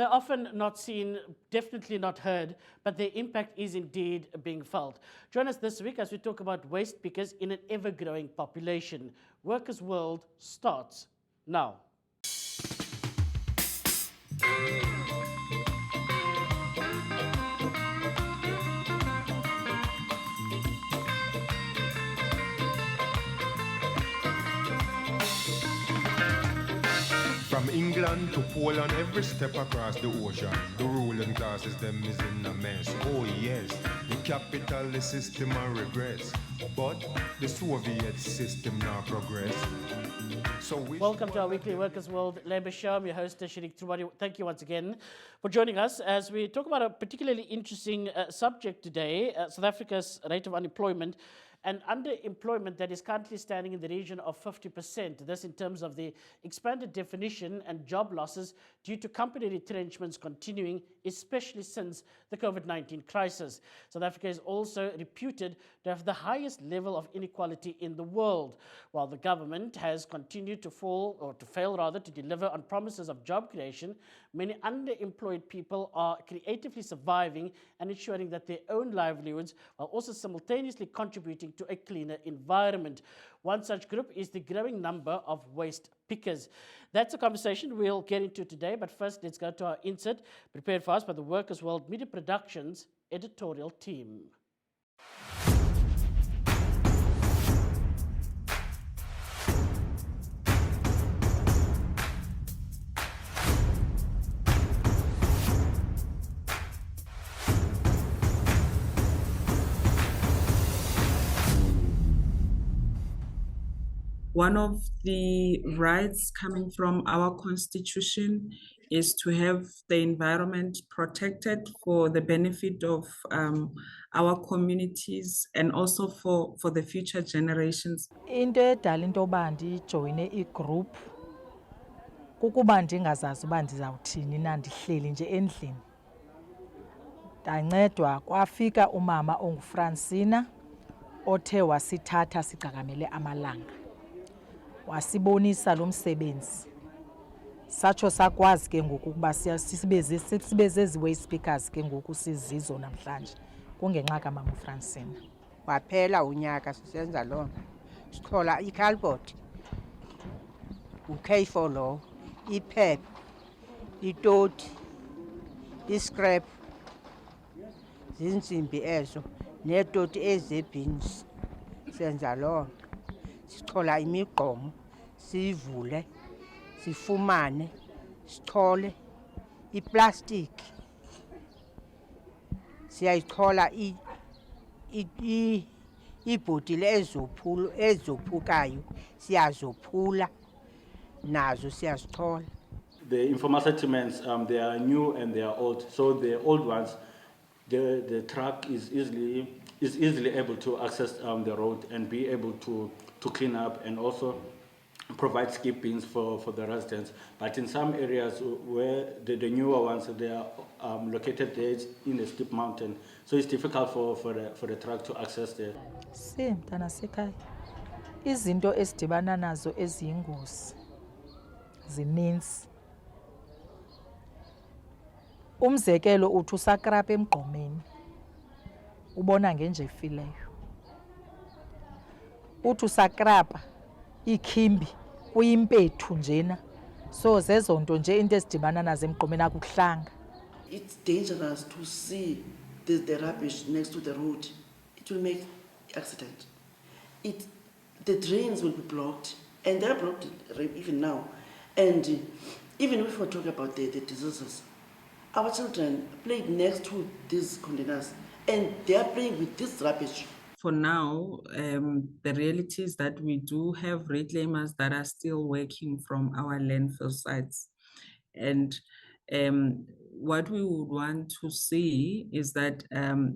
They're often not seen, definitely not heard, but their impact is indeed being felt. Join us this week as we talk about waste pickers in an ever-growing population. Workers' World starts now. From England to Poland, every step across the ocean, the ruling classes, them is in a mess. Oh yes, the capitalist system a regress, but the Soviet system now progress. So welcome to our weekly Workers' World Labour Show. I'm your host, Shirik Trubari. Thank you once again for joining us as we talk about a particularly interesting subject today, South Africa's rate of unemployment and underemployment that is currently standing in the region of 50%. This in terms of the expanded definition and job losses due to company retrenchments continuing, especially since the COVID-19 crisis. South Africa is also reputed to have the highest level of inequality in the world, while the government has continued to fail to deliver on promises of job creation. Many underemployed people are creatively surviving and ensuring that their own livelihoods while also simultaneously contributing to a cleaner environment. One such group is the growing number of waste pickers. That's a conversation we'll get into today, but first let's go to our insert prepared for us by the Workers' World Media Productions editorial team. One of the rights coming from our constitution is to have the environment protected for the benefit of our communities and also for the future generations. Into edala into yoba ndijoyine igroup kukuba ndingazazi uba ndizawuthini na ndihleli nje endlini. Ndancedwa kwafika umama onguFrancina othe wasithatha sigcakamele amalanga. Wasibonisa lo msebenzi. Satsho sakwazi ke ngoku ukuba sibe zezi waste pickers ke ngoku sizizo namhlanje kungenxa kamama uFrancina. Waphela unyaka sisenza loo nto. Sithola ikhalibhodi, u-K4 lo, iphepha, itoti, iscrap, zinsimbi ezo, neetoti ezebhins. Senza loo nto. Sithola imigqomo, siyivule, sifumane, sithole iplastiki. Siyayithola iibhotile ezophukayo, siyazophula, nazo siyazithola. The informal settlements, they are new and they are old. So the old ones, the truck is easily able to access the road and be able to clean up and also provide skip bins for the residents. But in some areas where the newer ones, they are located there in the steep mountain, so it's difficult for the truck to access there. Mntana sekhaya. Izinto esidibana nazo eziyingozi zininzi. Umzekelo uthi usakrapa emgqomeni ubona ngenje efileyo. Uthi usakrapa ikhimbi kuyimpethu njena. So zezo nto nje into esidibana nazo emgqomeni akuhlanga. It's dangerous to see the rubbish next to the road. It will make accident. The drains will be blocked, and they're blocked even now. And even if we're talking about the diseases, our children play next to these containers, and they are playing with this rubbish. For now, the reality is that we do have reclaimers that are still working from our landfill sites. And what we would want to see is that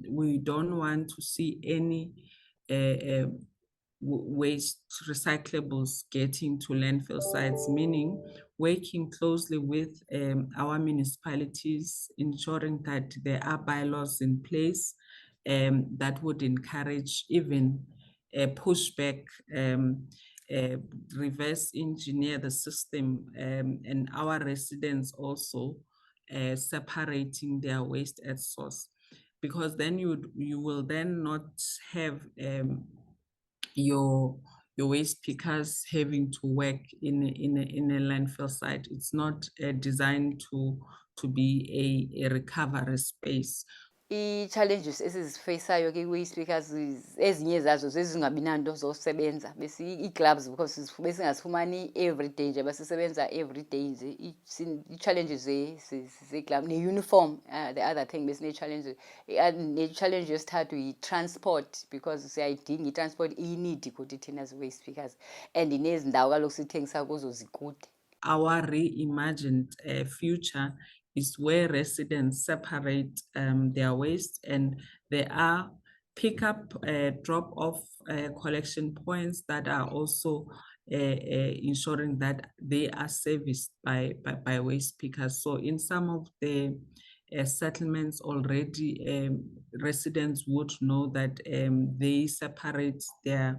we don't want to see any waste recyclables getting to landfill sites, meaning working closely with our municipalities, ensuring that there are bylaws in place that would encourage even pushback, reverse engineer the system, and our residents also separating their waste at source, because then you will then not have your waste pickers having to work in a landfill site. It's not designed to be a recovery space. I-challenges esizifeyisayo ke-waste pickers ezinye zazo zezingabi nanto zosebenza ii-gloves because besingazifumani everyday nje basisebenza everyday nje ii-challenges ze-glove ne-uniform the other thing besine-challenge ne-challenge yesithathu yi-transport because siyayidinga i-transport iyinidi kuthi thina zi-waste pickers and nezi ndawo kaloku sithengisa kuzo zikude. Our reimagined future is where residents separate their waste, and there are pick-up, drop-off collection points that are also ensuring that they are serviced by waste pickers. So in some of the settlements already, residents would know that they separate their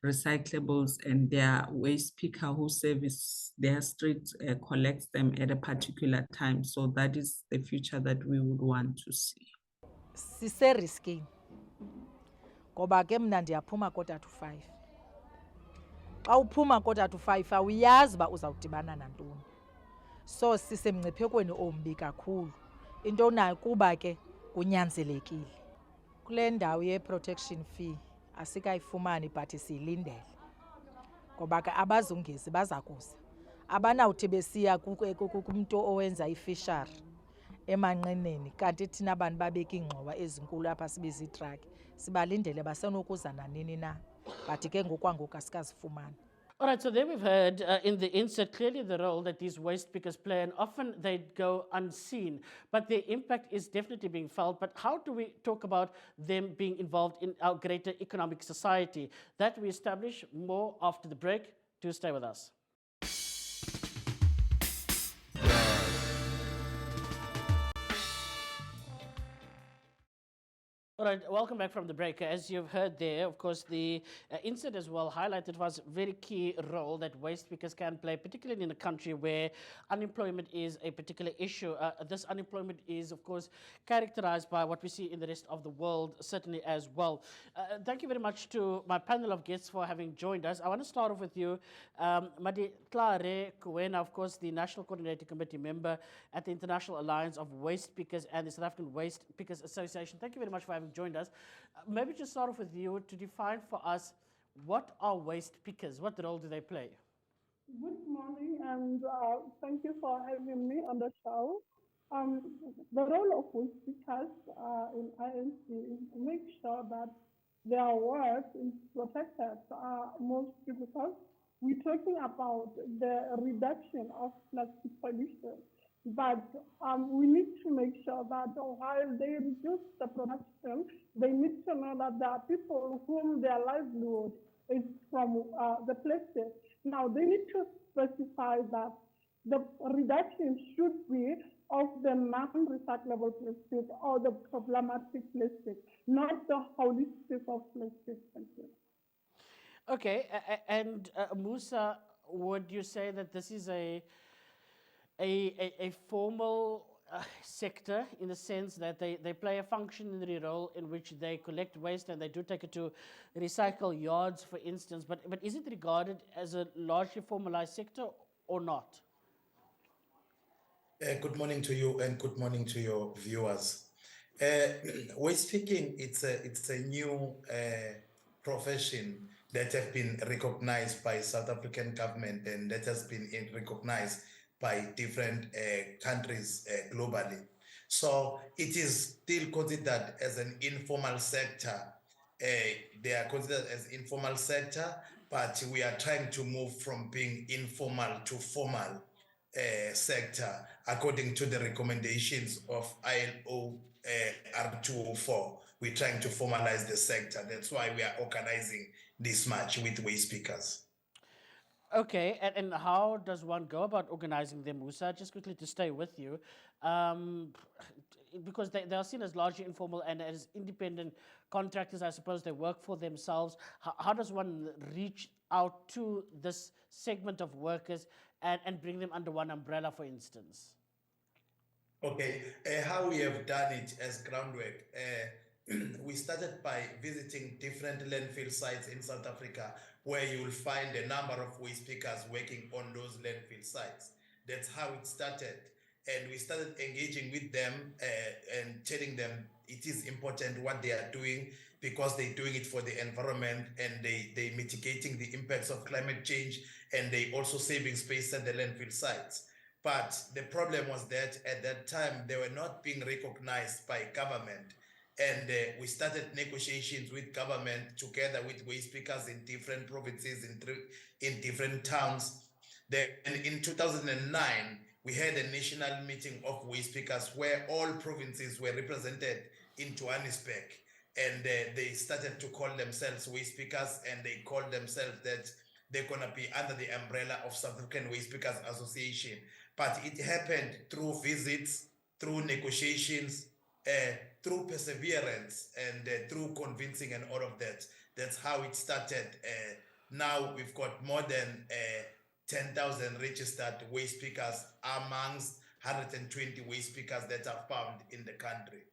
recyclables, and their waste picker who service their street collects them at a particular time. So that is the future that we would want to see. Siseriskini ngoba ke mna ndiyaphuma 4:45. Xa uphuma 4:45 awuyazi uba uzawudibana nantoni, so sisemngciphekweni ombi kakhulu. Into nayo kuba ke kunyanzelekile kule ndawo ye-protection fee asikayifumani but siyilindele ngoba ke abazungezi baza kuza abanawuthi besiya kumntu owenza ifishari emanqineni kanti thina abantu babeka ingxowa ezinkulu apha sibiza iitraki sibalindele basenokuza nanini na but ke ngokwangoku asikazifumani. All right, so there we've heard in the inset clearly the role that these waste pickers play, and often they go unseen, but their impact is definitely being felt. But how do we talk about them being involved in our greater economic society? That we establish more after the break. Do stay with us. All right, welcome back from the break. As you've heard there, of course, the incident as well highlighted was a very key role that waste pickers can play, particularly in a country where unemployment is a particular issue. This unemployment is, of course, characterized by what we see in the rest of the world, certainly as well. Thank you very much to my panel of guests for having joined us. I want to start off with you, Madi Tlare Kuwena, of course, the National Coordinating Committee member at the International Alliance of Waste Pickers and the South African Waste Pickers Association. Thank you very much for having joined us. Maybe just start off with you to define for us, what are waste pickers? What role do they play? Good morning, and thank you for having me on the show. The role of waste pickers in INC is to make sure that their work is protected, mostly because we're talking about the reduction of plastic pollution. But we need to make sure that while they reduce the production, they need to know that there are people whom their livelihood is from the plastic. Now, they need to specify that the reduction should be of the non-recyclable plastic or the problematic plastic, not the holistic of plastic. Thank you. Okay, and Musa, would you say that this is a formal sector in the sense that they play a functionary role in which they collect waste and they do take it to recycle yards, for instance, but is it regarded as a largely formalized sector or not? Good morning to you and good morning to your viewers. Waste picking, it's a new profession that have been recognized by South African government and that has been recognized by different countries globally. So it is still considered as an informal sector. They are considered as informal sector, but we are trying to move from being informal to formal sector according to the recommendations of ILO R204. We're trying to formalize the sector. That's why we are organizing this march with waste pickers. Okay, and how does one go about organizing them, Musa? Just quickly to stay with you, because they are seen as largely informal and as independent contractors, I suppose they work for themselves. How does one reach out to this segment of workers and bring them under one umbrella, for instance? Okay, how we have done it as groundwork. We started by visiting different landfill sites in South Africa where you will find a number of waste pickers working on those landfill sites. That's how it started. And we started engaging with them and telling them it is important what they are doing because they're doing it for the environment and they mitigating the impacts of climate change and they also saving space at the landfill sites. But the problem was that at that time, they were not being recognized by government. And we started negotiations with government together with waste pickers in different provinces, in different towns. Then in 2009, we had a national meeting of waste pickers where all provinces were represented in Johannesburg. And they started to call themselves waste pickers and they called themselves that they're going to be under the umbrella of South African Waste Pickers Association. But it happened through visits, through negotiations, through perseverance, and through convincing and all of that. That's how it started. Now we've got more than 10,000 registered waste pickers amongst 120 waste pickers that are found in the country.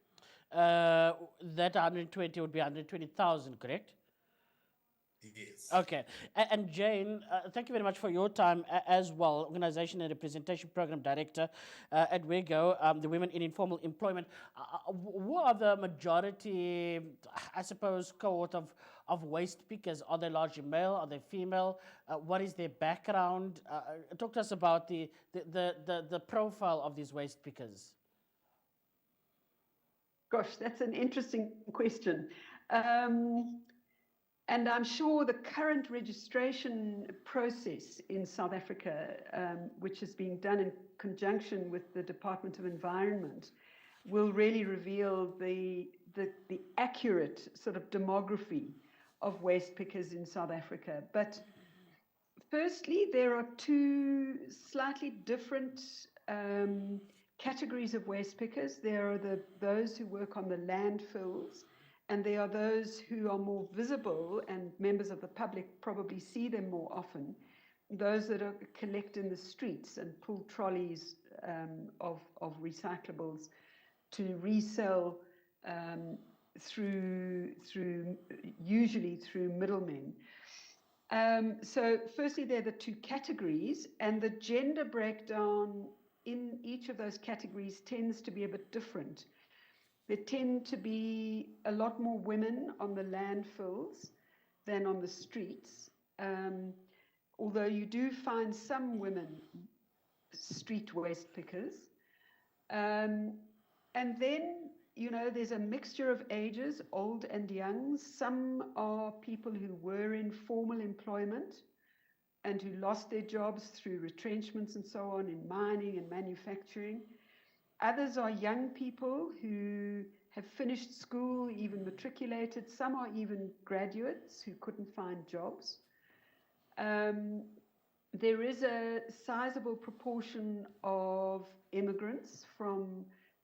That 120 would be 120,000, correct? Yes. Okay. And Jane, thank you very much for your time as well, Organization and Representation Program Director at WEGO, the Women in Informal Employment. Who are the majority, I suppose, cohort of waste pickers? Are they largely male? Are they female? What is their background? Talk to us about the profile of these waste pickers. Gosh, that's an interesting question. And I'm sure the current registration process in South Africa, which is being done in conjunction with the Department of Environment, will really reveal the accurate sort of demography of waste pickers in South Africa. But firstly, there are two slightly different categories of waste pickers. There are those who work on the landfills, and there are those who are more visible, and members of the public probably see them more often, those that are collect in the streets and pull trolleys of recyclables to resell usually through middlemen. So firstly, they're the two categories, and the gender breakdown in each of those categories tends to be a bit different. There tend to be a lot more women on the landfills than on the streets, although you do find some women street waste pickers. And then, you know, there's a mixture of ages, old and young. Some are people who were in formal employment and who lost their jobs through retrenchments and so on in mining and manufacturing. Others are young people who have finished school, even matriculated. Some are even graduates who couldn't find jobs. There is a sizable proportion of immigrants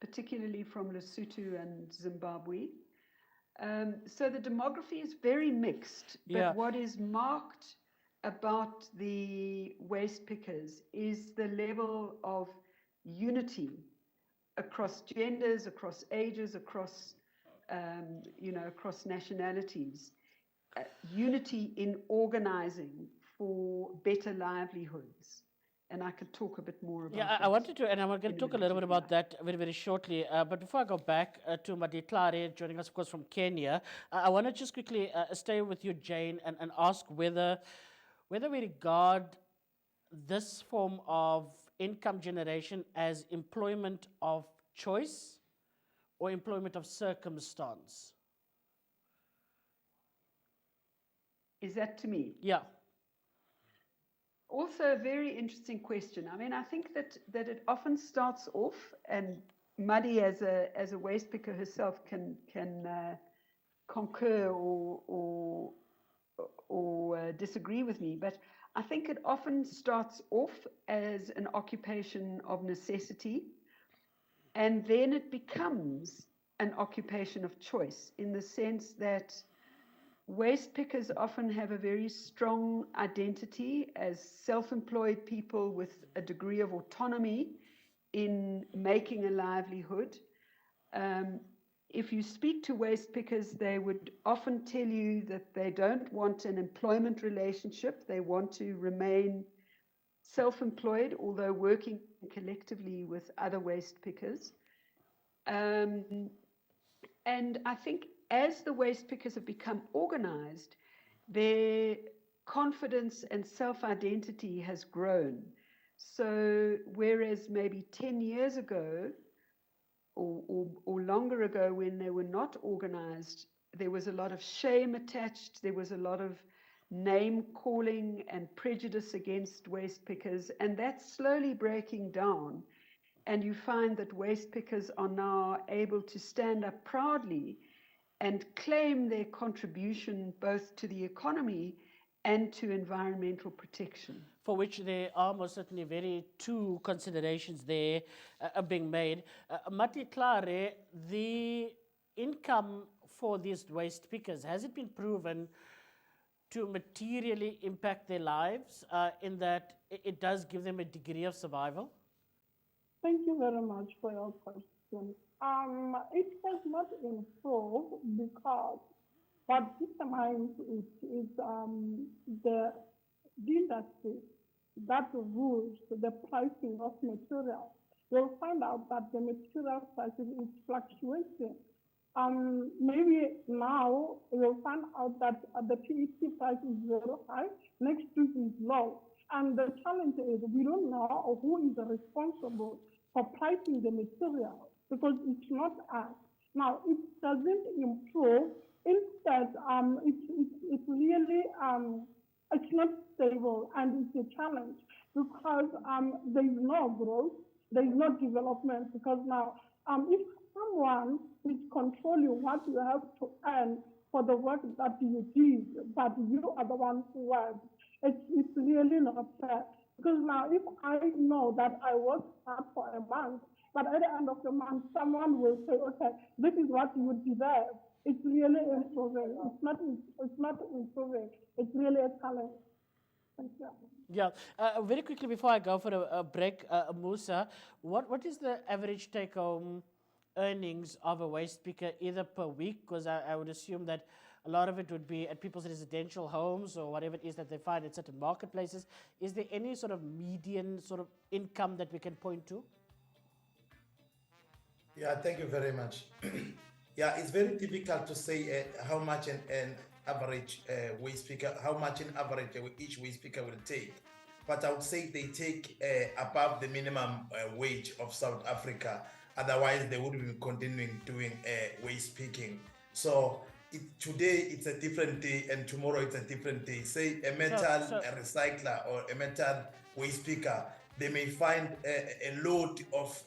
particularly from Lesotho and Zimbabwe. So the demography is very mixed, but what is marked about the waste pickers is the level of unity across genders, across ages, across nationalities, unity in organizing for better livelihoods. And I could talk a bit more about that. I wanted to, and I'm going to talk a little bit about that very, very shortly. But before I go back to Maditlare, joining us, of course, from Kenya, I want to just quickly stay with you, Jane, and ask whether we regard this form of income generation as employment of choice or employment of circumstance. Is that to me? Yeah. Also a very interesting question. I mean, I think that it often starts off, and Madi as a waste picker herself can concur or disagree with me, but I think it often starts off as an occupation of necessity, and then it becomes an occupation of choice, in the sense that waste pickers often have a very strong identity as self-employed people with a degree of autonomy in making a livelihood. If you speak to waste pickers, they would often tell you that they don't want an employment relationship. They want to remain self-employed, although working collectively with other waste pickers. And I think as the waste pickers have become organized, their confidence and self-identity has grown. So whereas maybe 10 years ago or longer ago when they were not organized, there was a lot of shame attached, there was a lot of name calling and prejudice against waste pickers, and that's slowly breaking down. And you find that waste pickers are now able to stand up proudly and claim their contribution both to the economy and to environmental protection. For which there are most certainly very two considerations there being made. Mati Clare, the income for these waste pickers, has it been proven to materially impact their lives in that it does give them a degree of survival? Thank you very much for your question. It has not improved because what determines it is the industry that rules the pricing of material. You'll find out that the material pricing is fluctuating. Maybe now you'll find out that the PET price is very high, next week is low. And the challenge is we don't know who is responsible for pricing the material because it's not us. Now, it doesn't improve. Instead, it's really, it's not stable and it's a challenge because there is no growth, there is no development because now if someone is controlling what you have to earn for the work that you did, but you are the one who worked, it's really not fair. Because now if I know that I worked hard for a month, but at the end of the month, someone will say, okay, this is what you deserve. It's really improving. It's not improving. It's really a challenge. Thank you. Yeah. Very quickly before I go for a break, Musa, what is the average take-home earnings of a waste picker either per week? Because I would assume that a lot of it would be at people's residential homes or whatever it is that they find at certain marketplaces. Is there any sort of median sort of income that we can point to? Yeah, thank you very much. Yeah, it's very difficult to say how much an average waste picker, how much an average each waste picker will take. But I would say they take above the minimum wage of South Africa. Otherwise, they wouldn't be continuing doing waste picking. So today it's a different day, and tomorrow it's a different day. Say a metal a recycler or a metal waste picker, they may find a load of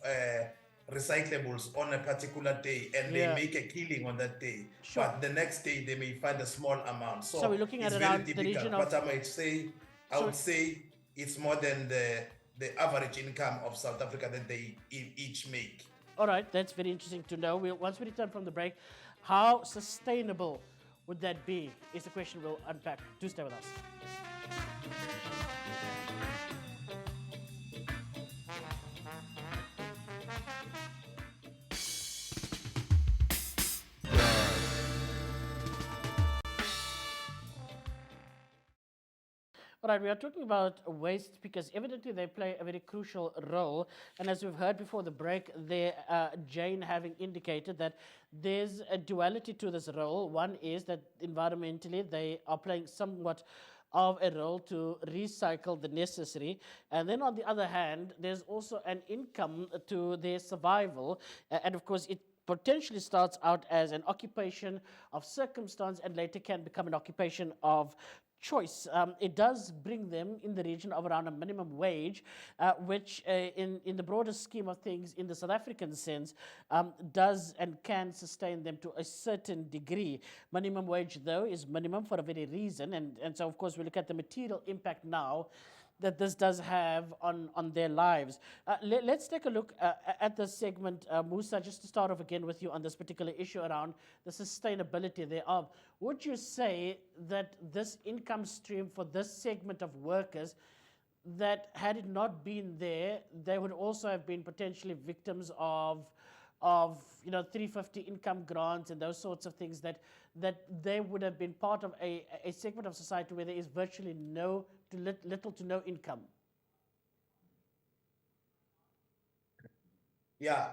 recyclables on a particular day, and they make a killing on that day. Sure. But the next day they may find a small amount. So we're looking at it's around very the difficult. region of. But I would say it's more than the average income of South Africa that they each make. All right, that's very interesting to know. Once we return from the break, how sustainable would that be is the question we'll unpack. Do stay with us. All right, we are talking about waste because evidently they play a very crucial role. And as we've heard before the break, there, Jane having indicated that there's a duality to this role. One is that environmentally they are playing somewhat of a role to recycle the necessary. And then on the other hand, there's also an income to their survival. And of course, it potentially starts out as an occupation of circumstance and later can become an occupation of choice. It does bring them in the region of around a minimum wage, which in the broader scheme of things, in the South African sense, does and can sustain them to a certain degree. Minimum wage, though, is minimum for a very reason. And so, of course, we look at the material impact now that this does have on their lives. Let's take a look at this segment, Musa, just to start off again with you on this particular issue around the sustainability thereof. Would you say that this income stream for this segment of workers that had it not been there, they would also have been potentially victims of 350 income grants and those sorts of things, that they would have been part of a segment of society where there is virtually little to no income. Yeah,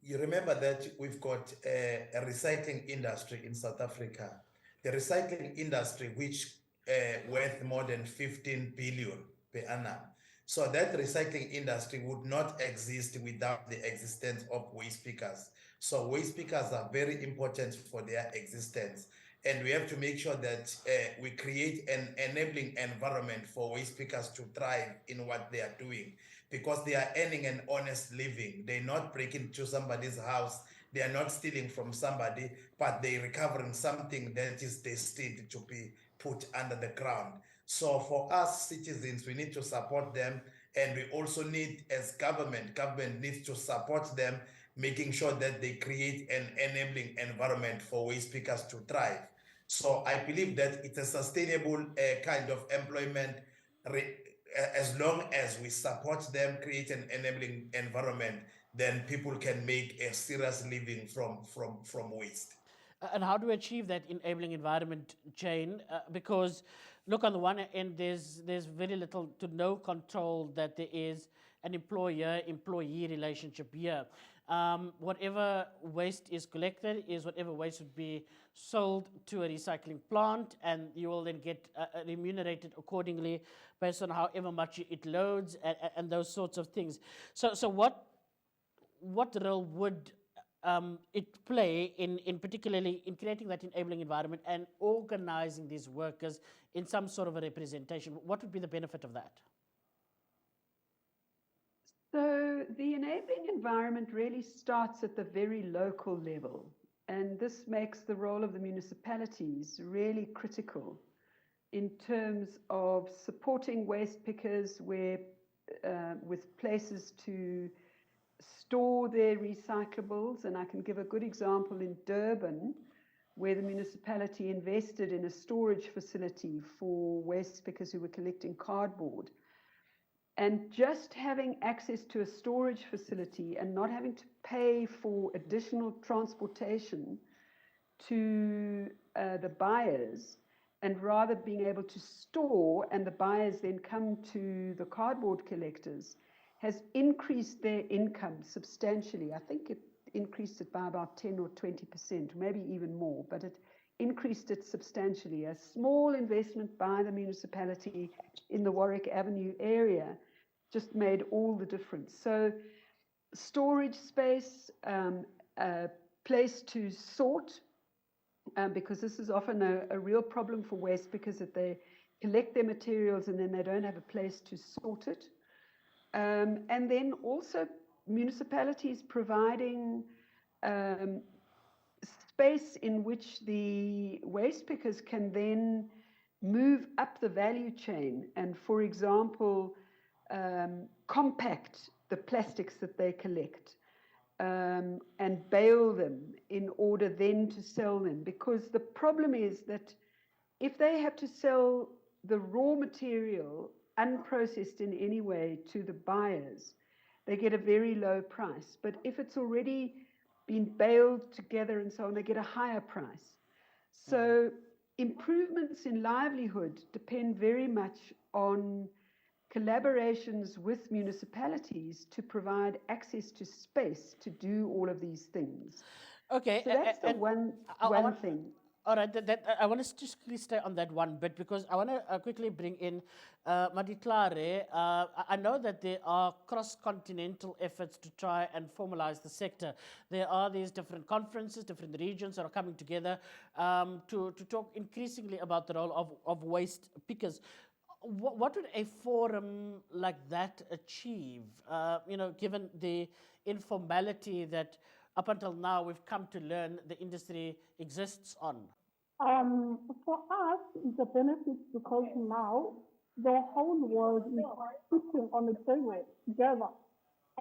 you remember that we've got a recycling industry in South Africa. The recycling industry, which worth more than 15 billion per annum. So that recycling industry would not exist without the existence of waste pickers. So waste pickers are very important for their existence. And we have to make sure that we create an enabling environment for waste pickers to thrive in what they are doing, because they are earning an honest living. They're not breaking into somebody's house. They are not stealing from somebody, but they're recovering something that is destined to be put under the ground. So for us citizens, we need to support them. And we also need, as government needs to support them, making sure that they create an enabling environment for waste pickers to thrive. So I believe that it's a sustainable kind of employment as long as we support them, create an enabling environment, then people can make a serious living from waste. And how do we achieve that enabling environment, Jane? Because, look, on the one end, there's very little to no control that there is an employer-employee relationship here. Whatever waste is collected is whatever waste would be sold to a recycling plant, and you will then get remunerated accordingly based on however much it loads and those sorts of things. So what role would it play in particularly in creating that enabling environment and organizing these workers in some sort of a representation? What would be the benefit of that? So the enabling environment really starts at the very local level, and this makes the role of the municipalities really critical in terms of supporting waste pickers with places to store their recyclables. And I can give a good example in Durban, where the municipality invested in a storage facility for waste pickers who were collecting cardboard. And just having access to a storage facility and not having to pay for additional transportation to the buyers, and rather being able to store and the buyers then come to the cardboard collectors, has increased their income substantially. I think it increased it by about 10 or 20%, maybe even more, but it increased it substantially. A small investment by the municipality in the Warwick Avenue area just made all the difference. So storage space, a place to sort, because this is often a real problem for waste, because if they collect their materials and then they don't have a place to sort it. And then also municipalities providing space in which the waste pickers can then move up the value chain and, for example, compact the plastics that they collect and bale them in order then to sell them. Because the problem is that if they have to sell the raw material unprocessed in any way to the buyers, they get a very low price. But if it's already been baled together and so on, they get a higher price. So improvements in livelihood depend very much on collaborations with municipalities to provide access to space to do all of these things. Okay, so that's the one thing. All right, I want to just quickly stay on that one bit, because I want to quickly bring in Madiklare. I know that there are cross-continental efforts to try and formalize the sector. There are these different conferences, different regions that are coming together to talk increasingly about the role of waste pickers. What would a forum like that achieve, given the informality that up until now we've come to learn the industry exists on? For us, it's a benefit because now the whole world is sitting on the table together,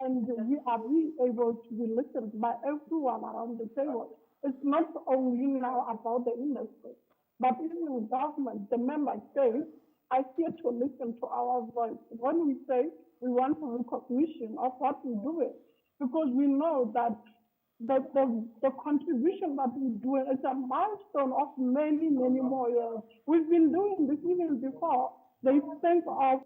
and we are being able to be listened by everyone around the table. It's not only now about the industry, but even the government, the member states, are here to listen to our voice when we say we want recognition of what we do it, because we know that the contribution that we do is a milestone of many, many more years. We've been doing this even before. They think of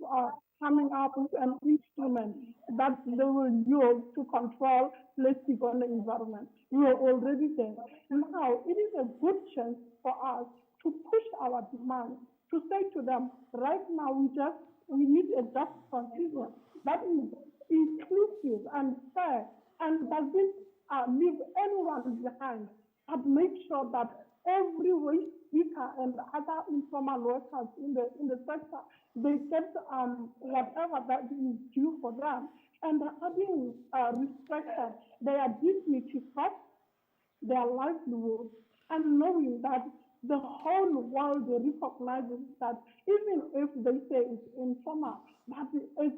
coming up with an instrument that they will use to control plastic on the environment. We are already there. Now, it is a good chance for us to push our demands, to say to them, right now we need a just transition that is inclusive and fair and doesn't leave anyone behind, but make sure that every waste speaker and other informal workers in the sector, they get whatever that is due for them, and having respected their dignity first, their livelihood, and knowing that the whole world recognizes that even if they say it's informal, but it's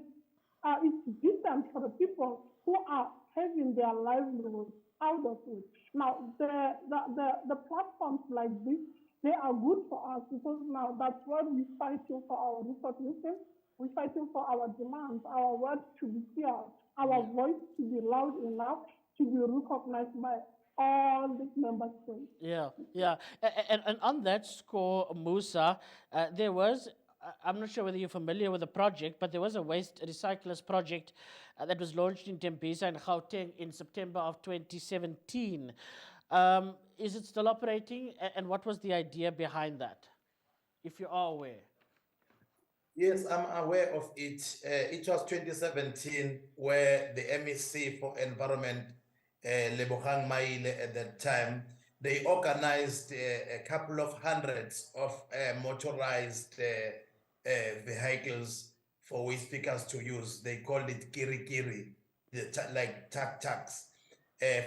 decent for the people who are having their livelihood out of it. Now, the platforms like this, they are good for us because now that's what we're fighting for our recognition. We're fighting for our demands, our words to be heard, our voice to be loud enough to be recognized by all the member states. Yeah. And on that score, Musa, there was, I'm not sure whether you're familiar with the project, but there was a waste recyclers project that was launched in Tembisa and Gauteng in September of 2017. Is it still operating? And what was the idea behind that, if you are aware? Yes, I'm aware of it. It was 2017 where the MEC for Environment, Lebogang Maile at that time, they organized a couple of hundreds of motorized vehicles for waste pickers to use. They called it kiri kiri, like tax,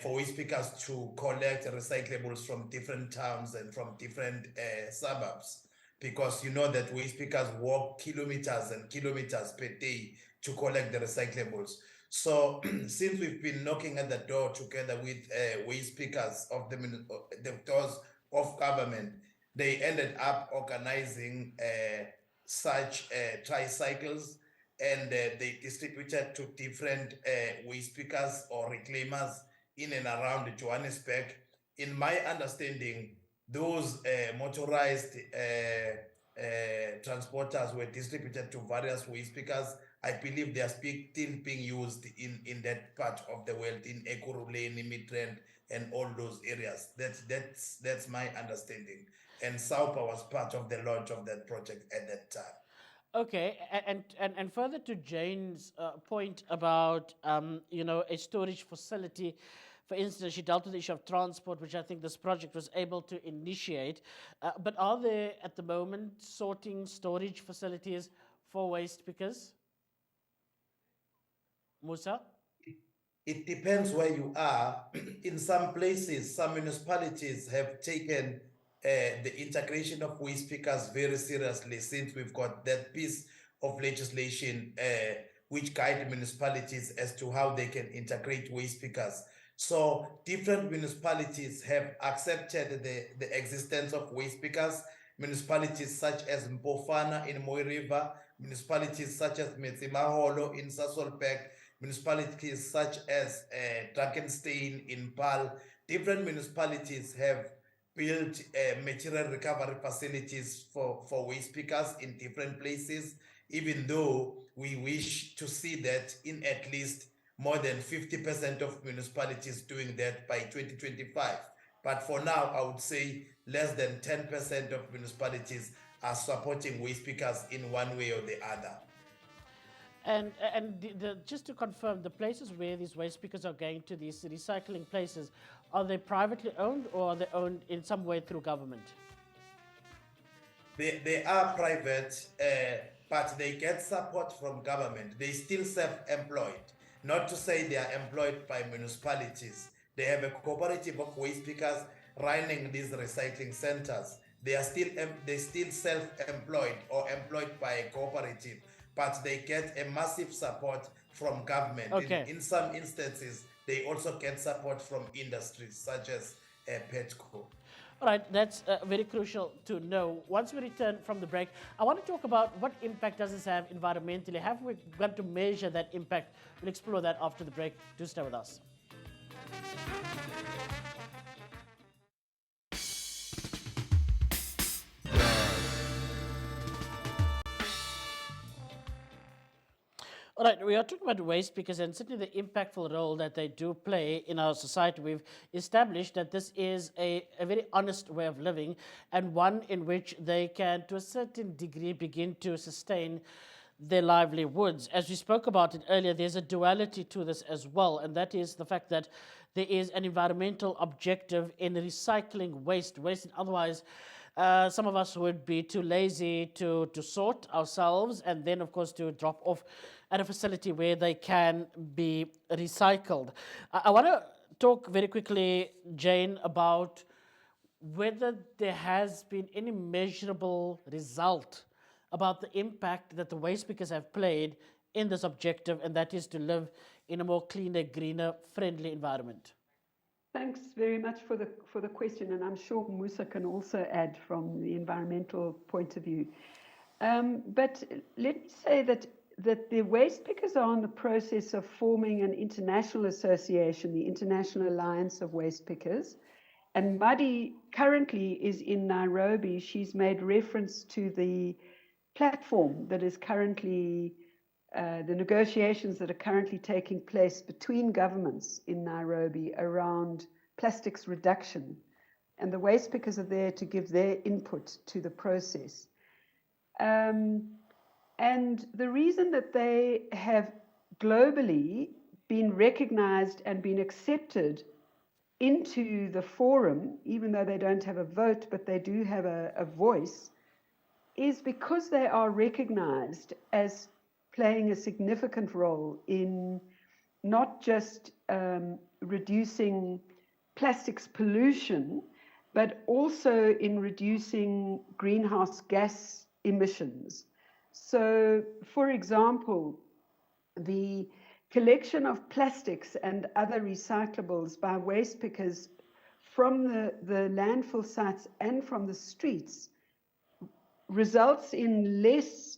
for waste pickers to collect recyclables from different towns and from different suburbs. Because you know that waste pickers walk kilometers and kilometers per day to collect the recyclables. So since we've been knocking at the door together with waste pickers of the doors of government, they ended up organizing such tricycles, and they distributed to different waste pickers or reclaimers in and around Johannesburg. In my understanding, those motorized transporters were distributed to various waste pickers. I believe they are still being used in that part of the world, in Ekurhuleni, Midrand, and all those areas. That's my understanding. And SAUPA was part of the launch of that project at that time. Okay, and further to Jane's point about a storage facility. For instance, she dealt with the issue of transport, which I think this project was able to initiate. But are there, at the moment, sorting storage facilities for waste pickers? Musa? It depends where you are. In some places, some municipalities have taken the integration of waste pickers very seriously, since we've got that piece of legislation which guide municipalities as to how they can integrate waste pickers. So different municipalities have accepted the existence of waste pickers. Municipalities such as Mpofana in Mooi River, municipalities such as Metsimaholo in Sasolburg, municipalities such as Drakenstein in Paarl. Different municipalities have built material recovery facilities for waste pickers in different places, even though we wish to see that in at least more than 50% of municipalities doing that by 2025. But for now, I would say less than 10% of municipalities are supporting waste pickers in one way or the other. And just to confirm, the places where these waste pickers are going to, these recycling places, are they privately owned or are they owned in some way through government? They are private, but they get support from government. They still self-employed. Not to say they are employed by municipalities. They have a cooperative of waste pickers running these recycling centers. They are still self-employed or employed by a cooperative, but they get a massive support from government. Okay. In some instances, they also get support from industries such as PETCO. All right, that's very crucial to know. Once we return from the break, I want to talk about what impact does this have environmentally. Have we got to measure that impact? We'll explore that after the break. Do stay with us. All right, we are talking about waste pickers and certainly the impactful role that they do play in our society. We've established that this is a very honest way of living and one in which they can, to a certain degree, begin to sustain their livelihoods. As we spoke about it earlier, there's a duality to this as well, and that is the fact that there is an environmental objective in recycling waste. Waste, otherwise, some of us would be too lazy to sort ourselves and then, of course, to drop off at a facility where they can be recycled. I want to talk very quickly, Jane, about whether there has been any measurable result about the impact that the waste pickers have played in this objective, and that is to live in a more cleaner, greener, friendly environment. Thanks very much for the question, and I'm sure Musa can also add from the environmental point of view. But let me say that the waste pickers are in the process of forming an international association, the International Alliance of Waste Pickers. And Muddy currently is in Nairobi. She's made reference to the platform that is currently, the negotiations that are currently taking place between governments in Nairobi around plastics reduction. And the waste pickers are there to give their input to the process. And the reason that they have globally been recognized and been accepted into the forum, even though they don't have a vote, but they do have a voice, is because they are recognized as playing a significant role in not just reducing plastics pollution, but also in reducing greenhouse gas emissions. So, for example, the collection of plastics and other recyclables by waste pickers from the landfill sites and from the streets results in less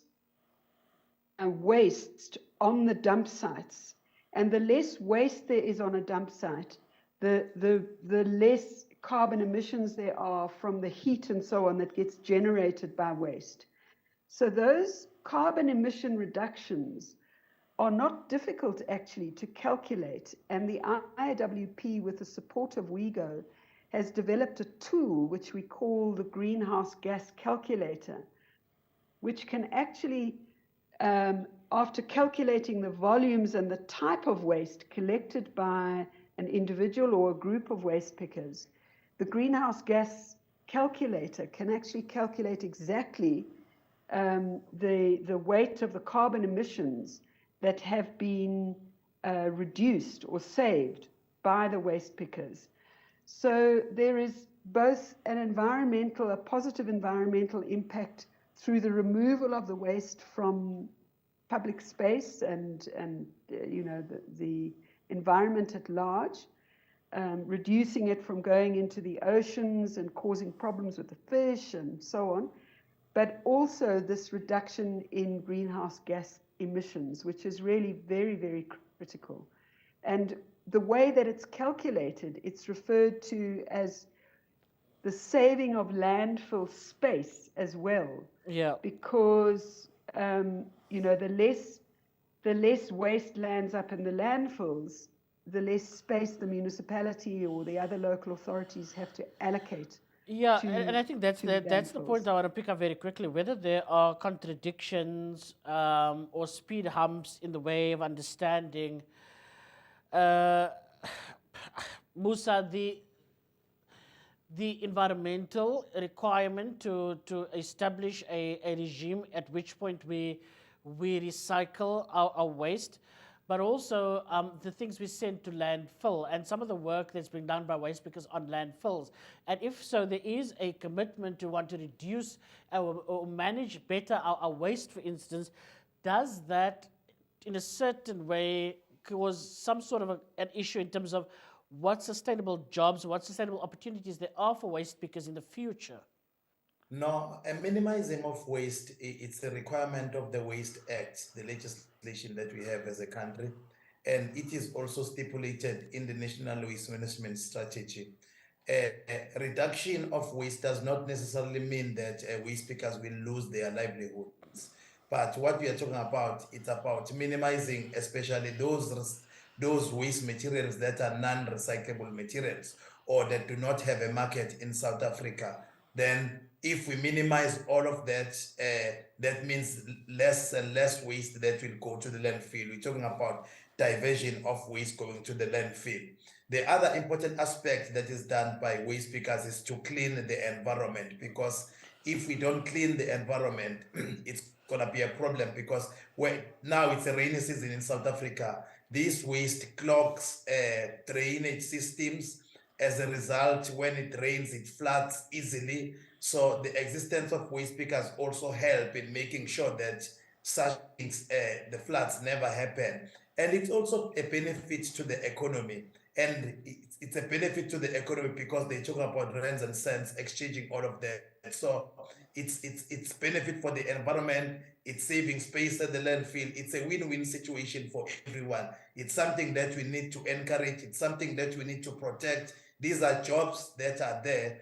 waste on the dump sites. And the less waste there is on a dump site, the less carbon emissions there are from the heat and so on that gets generated by waste. So those carbon emission reductions are not difficult actually to calculate, and the IWP, with the support of WeGo, has developed a tool which we call the greenhouse gas calculator, which can actually, after calculating the volumes and the type of waste collected by an individual or a group of waste pickers, the greenhouse gas calculator can actually calculate exactly the weight of the carbon emissions that have been reduced or saved by the waste pickers. So there is both a positive environmental impact through the removal of the waste from public space and you know, the environment at large, reducing it from going into the oceans and causing problems with the fish and so on, but also this reduction in greenhouse gas emissions, which is really very, very critical. And the way that it's calculated, it's referred to as the saving of landfill space as well. Yeah. Because you know, the less waste lands up in the landfills, the less space the municipality or the other local authorities have to allocate. Yeah, and I think that's the point I want to pick up very quickly, whether there are contradictions or speed humps in the way of understanding. Musa, the environmental requirement to establish a regime at which point we recycle our waste, but also the things we send to landfill and some of the work that's been done by waste pickers on landfills. And if so, there is a commitment to want to reduce or manage better our waste, for instance. Does that in a certain way cause some sort of an issue in terms of what sustainable jobs, what sustainable opportunities there are for waste pickers in the future? No, a minimizing of waste, it's a requirement of the Waste Act, the legislation that we have as a country. And it is also stipulated in the National Waste Management Strategy. Reduction of waste does not necessarily mean that waste pickers will lose their livelihoods. But what we are talking about, it's about minimizing especially those waste materials that are non-recyclable materials or that do not have a market in South Africa. Then if we minimize all of that, that means less and less waste that will go to the landfill. We're talking about diversion of waste going to the landfill. The other important aspect that is done by waste pickers is to clean the environment, because if we don't clean the environment, it's gonna be a problem, because now it's a rainy season in South Africa. This waste clogs drainage systems. As a result, when it rains, it floods easily. So the existence of waste pickers also help in making sure that such things, the floods never happen. And it's also a benefit to the economy. And it's a benefit to the economy because they're talking about rands and cents, exchanging all of that. So it's benefit for the environment. It's saving space at the landfill. It's a win-win situation for everyone. It's something that we need to encourage. It's something that we need to protect. These are jobs that are there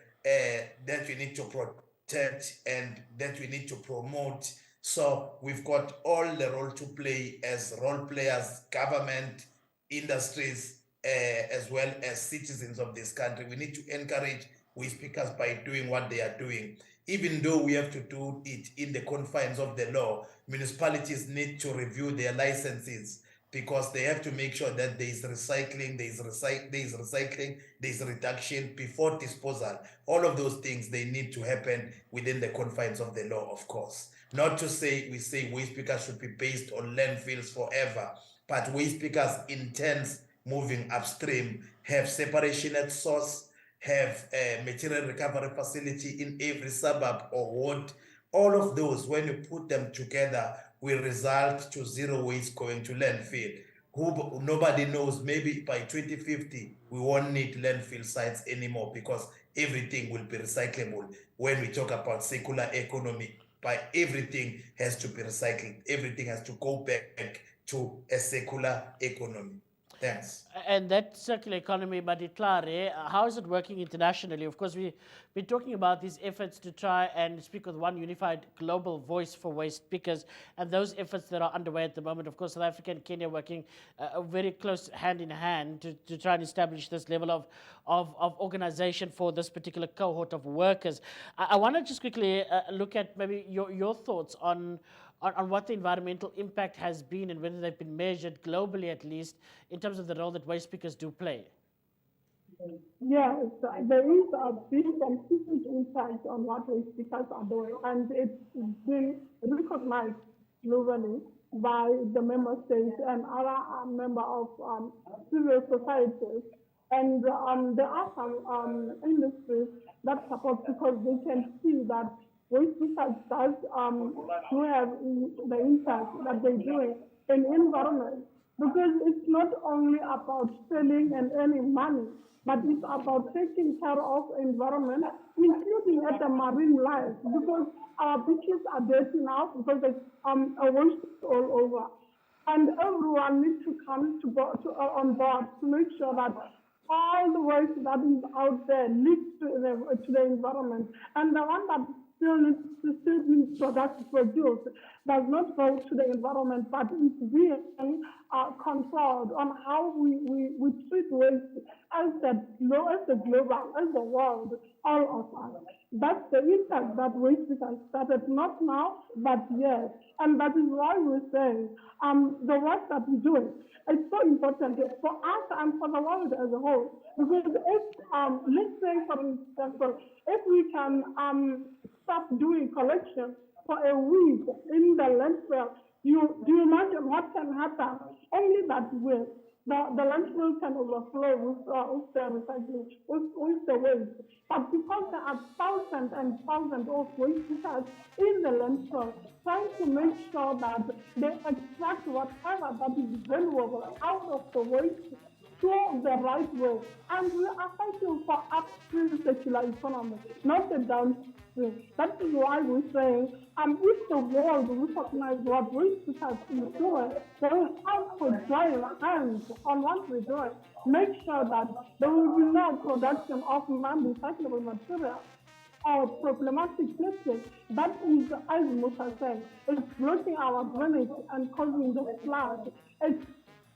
that we need to protect and that we need to promote. So we've got all the role to play as role players, government, industries, as well as citizens of this country. We need to encourage waste pickers by doing what they are doing. Even though we have to do it in the confines of the law, municipalities need to review their licenses, because they have to make sure that there is recycling, there is reduction before disposal. All of those things, they need to happen within the confines of the law, of course. Not to say we say waste pickers should be based on landfills forever, but waste pickers intends moving upstream, have separation at source, have a material recovery facility in every suburb or ward. All of those, when you put them together, will result to zero waste going to landfill. Nobody knows, maybe by 2050, we won't need landfill sites anymore, because everything will be recyclable. When we talk about circular economy, everything has to be recycled. Everything has to go back to a circular economy. Thanks. And that circular economy, Baditlare, how is it working internationally? Of course, we've been talking about these efforts to try and speak with one unified global voice for waste pickers, and those efforts that are underway at the moment. Of course, South Africa and Kenya working very close hand in hand to try and establish this level of organization for this particular cohort of workers. I want to just quickly look at maybe your thoughts on what the environmental impact has been and whether they've been measured globally, at least, in terms of the role that waste pickers do play. Yes, there is a big and huge impact on what waste pickers are doing, and it's been recognized globally by the member states and other member of civil societies. And there are some industries that support, because they can see that waste pickers does do have the impact that they're doing in the environment, because it's not only about selling and earning money, but it's about taking care of environment, including at the marine life, because our beaches are dirty now because there's waste all over. And everyone needs to come on board to make sure that all the waste that is out there leads to the environment, and the one that still needs to be produced does not go to the environment, but is being controlled on how we treat waste as the global, as the world, all of us. That's the impact that waste has started, not now, but yes. And that is why we say the work that we're doing is so important for us and for the world as a whole. Because if, let's say, for example, if we can stop doing collection for a week in the landfill, do you imagine what can happen? Only that way, the landfill can overflow with the recycling, with the waste. But because there are thousands and thousands of waste pickers in the landfill, trying to make sure that they extract whatever that is valuable out of the waste to the right way. And we are fighting for upstream circular economy, not the downstream. That is why we're saying, if the world recognizes what waste pickers is doing, they will have to join hands on what we're doing. Make sure that there will be no production of non-recyclable material or problematic plastic. That is, as Musa said, it's blocking our drainage and causing the flood. It's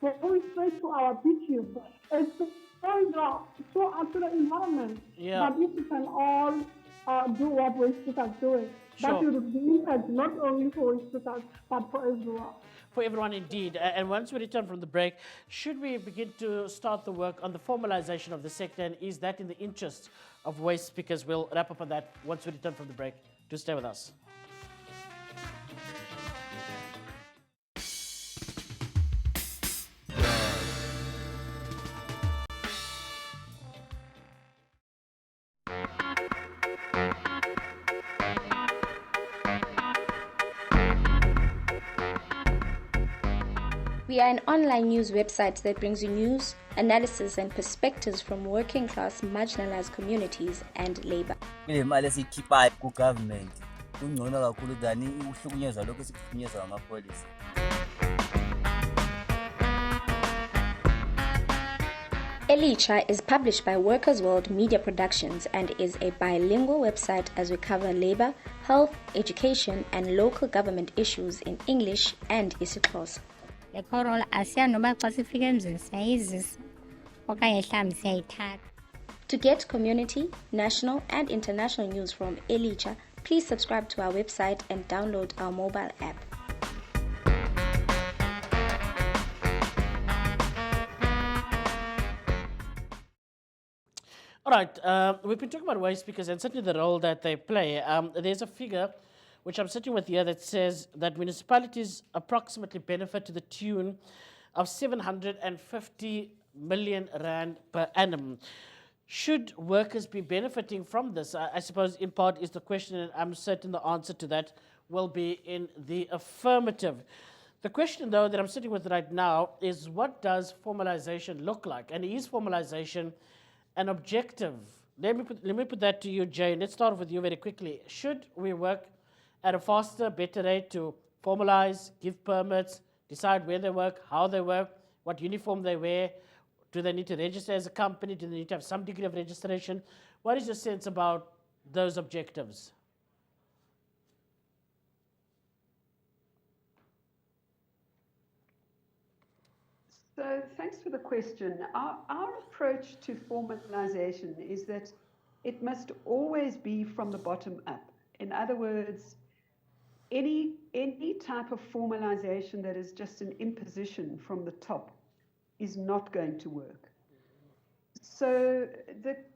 going straight to our beaches. It's going to the environment. Yeah. But if we can all do what waste pickers are doing, that Sure. will be impact not only for waste pickers, but for everyone. For everyone indeed. And once we return from the break, should we begin to start the work on the formalization of the sector, and is that in the interest of waste pickers? We'll wrap up on that once we return from the break. Do stay with us. We are an online news website that brings you news, analysis and perspectives from working class, marginalized communities and labor. Kule mali esikhiphayo ku-government kungcono kakhulu than ukuhlukunyezwa lokhu esikuhlukunyezwa ngamapolisa. Elicha is published by Workers World Media Productions and is a bilingual website as we cover labor, health, education and local government issues in English and isiXhosa. Le corolla asiya noba xa sifika emzini siyayizisa okanye mhlawumbi siyayithatha. To get community, national and international news from Elicha, please subscribe to our website and download our mobile app. All right, we've been talking about waste pickers and certainly the role that they play. There's a figure which I'm sitting with here that says that municipalities approximately benefit to the tune of 750 million rand per annum. Should workers be benefiting from this? I suppose in part is the question, and I'm certain the answer to that will be in the affirmative. The question, though, that I'm sitting with right now is, what does formalization look like? And is formalization an objective? Let me put that to you, Jane. Let's start with you very quickly. Should we work at a faster, better rate to formalize, give permits, decide where they work, how they work, what uniform they wear? Do they need to register as a company? Do they need to have some degree of registration? What is your sense about those objectives? So thanks for the question. Our approach to formalization is that it must always be from the bottom up. In other words, any type of formalization that is just an imposition from the top is not going to work. So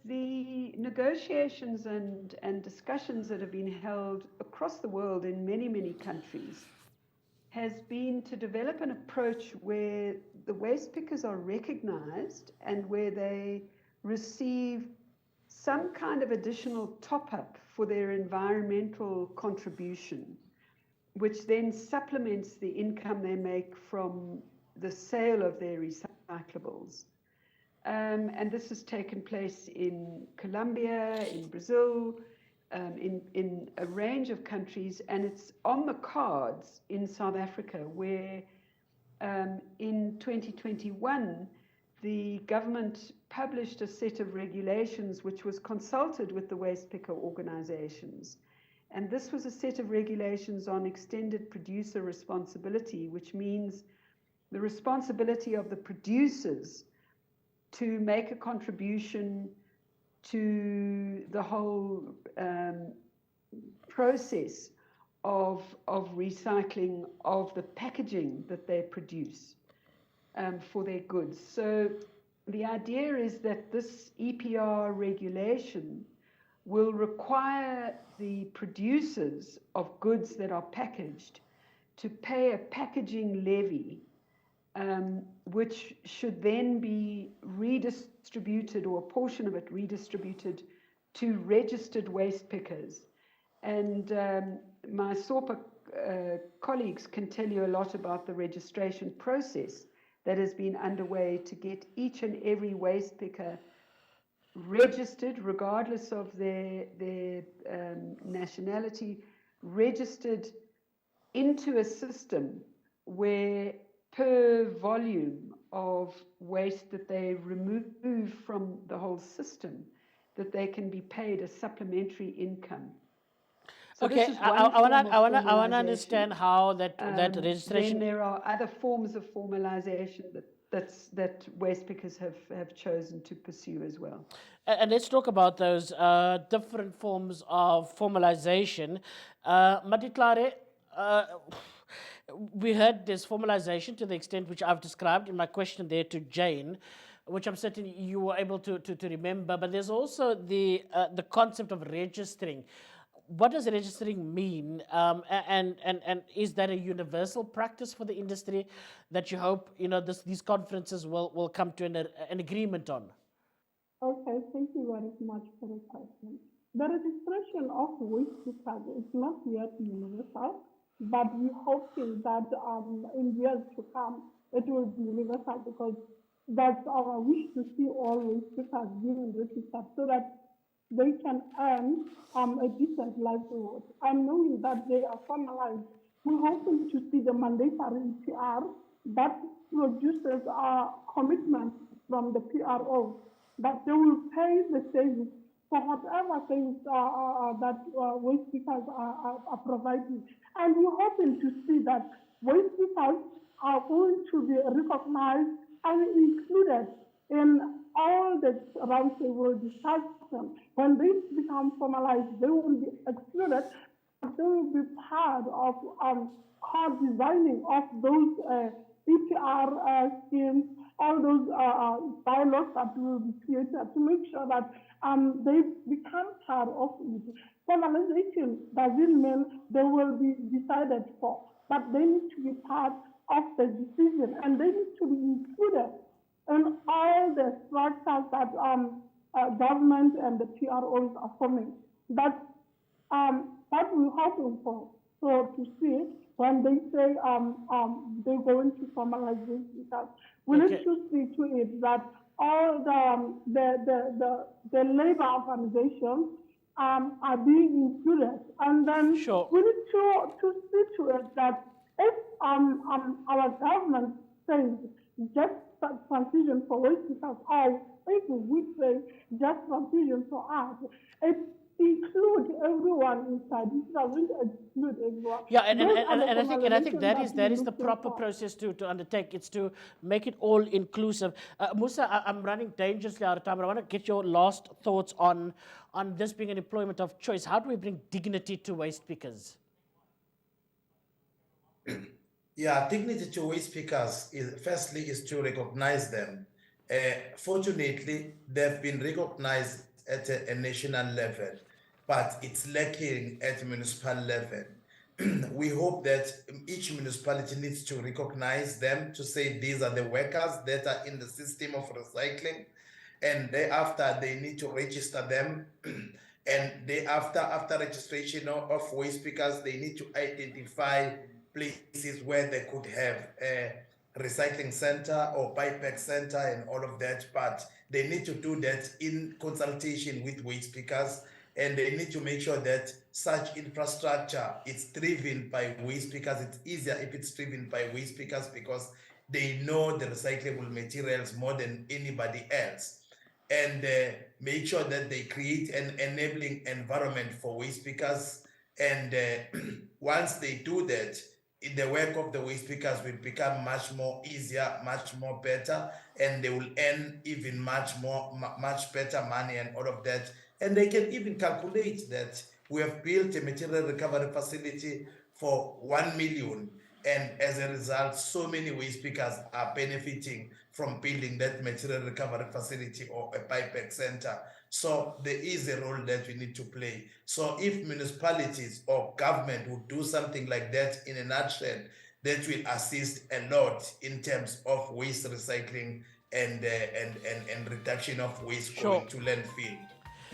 the negotiations and discussions that have been held across the world in many, many countries has been to develop an approach where the waste pickers are recognized and where they receive some kind of additional top-up for their environmental contribution, which then supplements the income they make from the sale of their recyclables. And this has taken place in Colombia, in Brazil, in a range of countries, and it's on the cards in South Africa, where in 2021, the government published a set of regulations which was consulted with the waste picker organizations. And this was a set of regulations on extended producer responsibility, which means the responsibility of the producers to make a contribution to the whole process of recycling of the packaging that they produce for their goods. So the idea is that this EPR regulation will require the producers of goods that are packaged to pay a packaging levy, which should then be redistributed, or a portion of it redistributed, to registered waste pickers. And my SORPA colleagues can tell you a lot about the registration process that has been underway to get each and every waste picker registered, regardless of their nationality, registered into a system where per volume of waste that they remove from the whole system, that they can be paid a supplementary income. So Okay, this is one form of I wanna formalisation. understand how that registration. Then there are other forms of formalisation that waste pickers have chosen to pursue as well. And let's talk about those different forms of formalization. Matiklare, we heard this formalization to the extent which I've described in my question there to Jane, which I'm certain you were able to remember, but there's also the concept of registering. What does registering mean, and is that a universal practice for the industry that you hope these conferences will come to an agreement on? Okay, thank you very much for the question. The registration of waste pickers is not yet universal, but we're hoping that in years to come it will be universal, because that's our wish to see all waste pickers being registered so that they can earn a decent livelihood. And knowing that they are formalized, we're hoping to see the mandatory EPR that produces a commitment from the PRO that they will pay the savings for whatever things that waste pickers are providing. And we're hoping to see that waste pickers are going to be recognized and included in all the roundtable discussion. When they become formalized, they will be excluded. They will be part of co-designing of those EPR schemes, all those bylaws that will be created to make sure that they become part of it. Formalization doesn't mean they will be decided for, but they need to be part of the decision, and they need to be included in all the structures that government and the PROs are forming. That's what we're hoping for. So to see when they say they're going to formalize this, because we need to see to it that all the labor organizations are being included, and then we need to see to it that if our government says just transition for waste pickers, or if we say just transition for us, it include everyone inside. It doesn't exclude everyone. Yeah, and I think that is the proper process to undertake. It's to make it all inclusive. Musa, I'm running dangerously out of time, but I want to get your last thoughts on this being an employment of choice. How do we bring dignity to waste pickers? Yeah, dignity to waste pickers firstly is to recognize them. Fortunately, they've been recognized at a national level, but it's lacking at municipal level. We hope that each municipality needs to recognize them, to say these are the workers that are in the system of recycling, and thereafter they need to register them. And after registration of waste pickers, they need to identify places where they could have a recycling center or buyback center and all of that, but they need to do that in consultation with waste pickers, and they need to make sure that such infrastructure is driven by waste pickers. It's easier if it's driven by waste pickers because they know the recyclable materials more than anybody else, and make sure that they create an enabling environment for waste pickers. And once they do that, the work of the waste pickers will become much more easier, much more better, and they will earn even much better money and all of that. And they can even calculate that we have built a material recovery facility for 1 million, and as a result, so many waste pickers are benefiting from building that material recovery facility or a buyback center. So there is a role that we need to play. So if municipalities or government would do something like that in a nutshell, that will assist a lot in terms of waste recycling and reduction of waste going to landfill.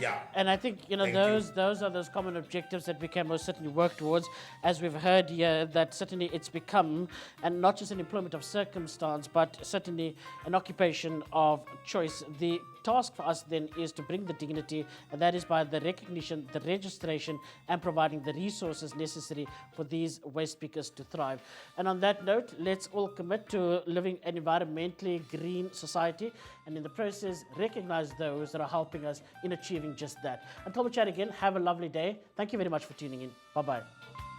Yeah. And I think, you know, Thank those are those common objectives that we can most certainly work towards. As we've heard here, that certainly it's become, and not just an employment of circumstance, but certainly an occupation of choice. The task for us then is to bring the dignity, and that is by the recognition, the registration, and providing the resources necessary for these waste pickers to thrive. And on that note, let's all commit to living an environmentally green society, and in the process, recognize those that are helping us in achieving just that. Until we chat again, have a lovely day. Thank you very much for tuning in. Bye-bye.